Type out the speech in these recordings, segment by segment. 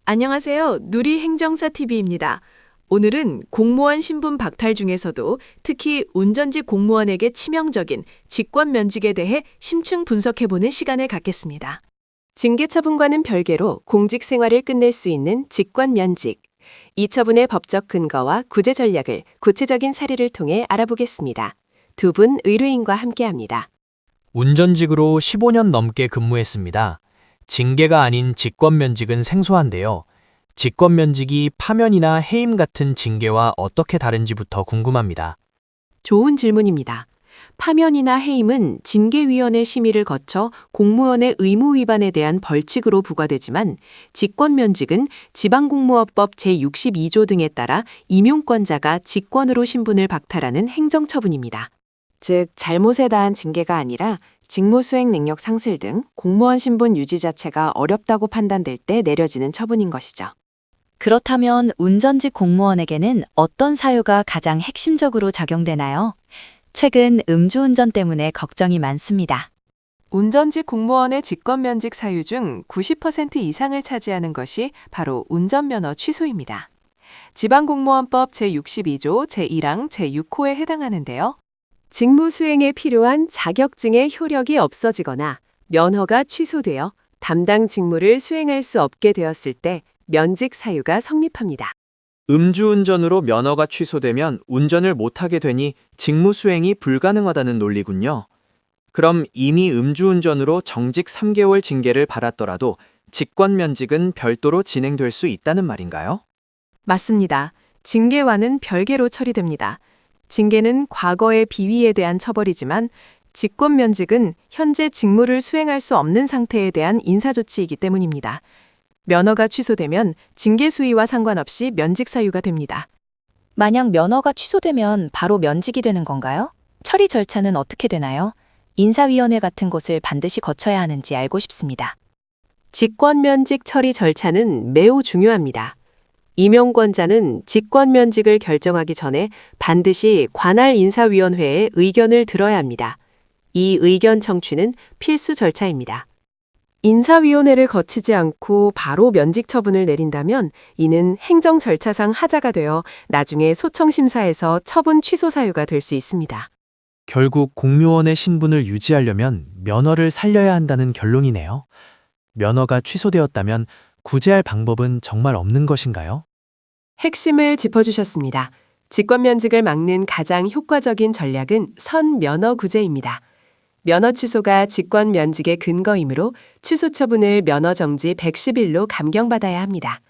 안녕하세요. 누리행정사TV입니다. 오늘은 공무원 신분 박탈 중에서도 특히 운전직 공무원에게 치명적인 직권 면직에 대해 심층 분석해보는 시간을 갖겠습니다. 징계 처분과는 별개로 공직 생활을 끝낼 수 있는 직권 면직. 이 처분의 법적 근거와 구제 전략을 구체적인 사례를 통해 알아보겠습니다. 두 분 의뢰인과 함께합니다. 운전직으로 15년 넘게 근무했습니다. 징계가 아닌 직권면직은 생소한데요. 직권면직이 파면이나 해임 같은 징계와 어떻게 다른지부터 궁금합니다. 좋은 질문입니다. 파면이나 해임은 징계위원회 심의를 거쳐 공무원의 의무 위반에 대한 벌칙으로 부과되지만 직권면직은 지방공무원법 제62조 등에 따라 임용권자가 직권으로 신분을 박탈하는 행정처분입니다. 즉, 잘못에 대한 징계가 아니라 직무 수행 능력 상실 등 공무원 신분 유지 자체가 어렵다고 판단될 때 내려지는 처분인 것이죠. 그렇다면 운전직 공무원에게는 어떤 사유가 가장 핵심적으로 작용되나요? 최근 음주운전 때문에 걱정이 많습니다. 운전직 공무원의 직권면직 사유 중 90% 이상을 차지하는 것이 바로 운전면허 취소입니다. 지방공무원법 제62조 제1항 제6호에 해당하는데요. 직무 수행에 필요한 자격증의 효력이 없어지거나 면허가 취소되어 담당 직무를 수행할 수 없게 되었을 때 면직 사유가 성립합니다. 음주운전으로 면허가 취소되면 운전을 못하게 되니 직무 수행이 불가능하다는 논리군요. 그럼 이미 음주운전으로 정직 3개월 징계를 받았더라도 직권면직은 별도로 진행될 수 있다는 말인가요? 맞습니다. 징계와는 별개로 처리됩니다. 징계는 과거의 비위에 대한 처벌이지만 직권면직은 현재 직무를 수행할 수 없는 상태에 대한 인사조치이기 때문입니다. 면허가 취소되면 징계 수위와 상관없이 면직 사유가 됩니다. 만약 면허가 취소되면 바로 면직이 되는 건가요? 처리 절차는 어떻게 되나요? 인사위원회 같은 곳을 반드시 거쳐야 하는지 알고 싶습니다. 직권면직 처리 절차는 매우 중요합니다. 임용권자는 직권면직을 결정하기 전에 반드시 관할 인사위원회의 의견을 들어야 합니다. 이 의견 청취는 필수 절차입니다. 인사위원회를 거치지 않고 바로 면직 처분을 내린다면 이는 행정 절차상 하자가 되어 나중에 소청심사에서 처분 취소 사유가 될 수 있습니다. 결국 공무원의 신분을 유지하려면 면허를 살려야 한다는 결론이네요. 면허가 취소되었다면 구제할 방법은 정말 없는 것인가요? 핵심을 짚어주셨습니다. 직권면직을 막는 가장 효과적인 전략은 선면허 구제입니다. 면허 취소가 직권면직의 근거이므로 취소 처분을 면허 정지 110일로 감경받아야 합니다.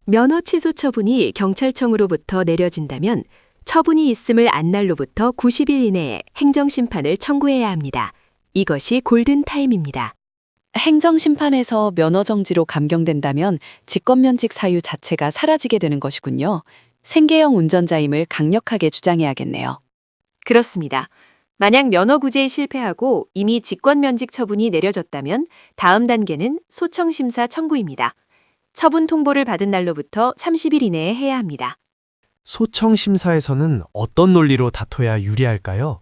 면허 취소 처분이 경찰청으로부터 내려진다면 처분이 있음을 안 날로부터 90일 이내에 행정심판을 청구해야 합니다. 이것이 골든타임입니다. 행정심판에서 면허 정지로 감경된다면 직권면직 사유 자체가 사라지게 되는 것이군요. 생계형 운전자임을 강력하게 주장해야겠네요. 그렇습니다. 만약 면허 구제에 실패하고 이미 직권면직 처분이 내려졌다면 다음 단계는 소청심사 청구입니다. 처분 통보를 받은 날로부터 30일 이내에 해야 합니다. 소청심사에서는 어떤 논리로 다퉈야 유리할까요?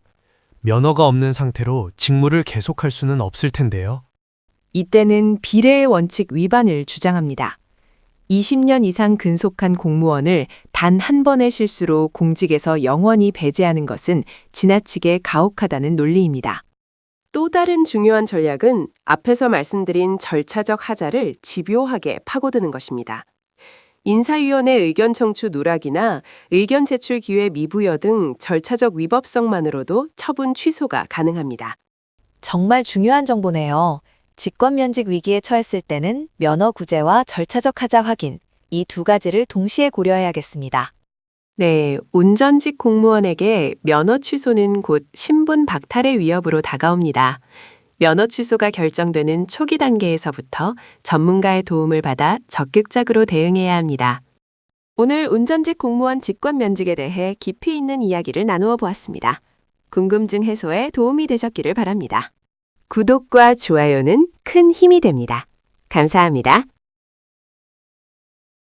면허가 없는 상태로 직무를 계속할 수는 없을 텐데요. 이때는 비례의 원칙 위반을 주장합니다. 20년 이상 근속한 공무원을 단 한 번의 실수로 공직에서 영원히 배제하는 것은 지나치게 가혹하다는 논리입니다. 또 다른 중요한 전략은 앞에서 말씀드린 절차적 하자를 집요하게 파고드는 것입니다. 인사위원회 의견 청취 누락이나 의견 제출 기회 미부여 등 절차적 위법성만으로도 처분 취소가 가능합니다. 정말 중요한 정보네요. 직권면직 위기에 처했을 때는 면허 구제와 절차적 하자 확인, 이 두 가지를 동시에 고려해야겠습니다. 네, 운전직 공무원에게 면허 취소는 곧 신분 박탈의 위협으로 다가옵니다. 면허 취소가 결정되는 초기 단계에서부터 전문가의 도움을 받아 적극적으로 대응해야 합니다. 오늘 운전직 공무원 직권 면직에 대해 깊이 있는 이야기를 나누어 보았습니다. 궁금증 해소에 도움이 되셨기를 바랍니다. 구독과 좋아요는 큰 힘이 됩니다. 감사합니다.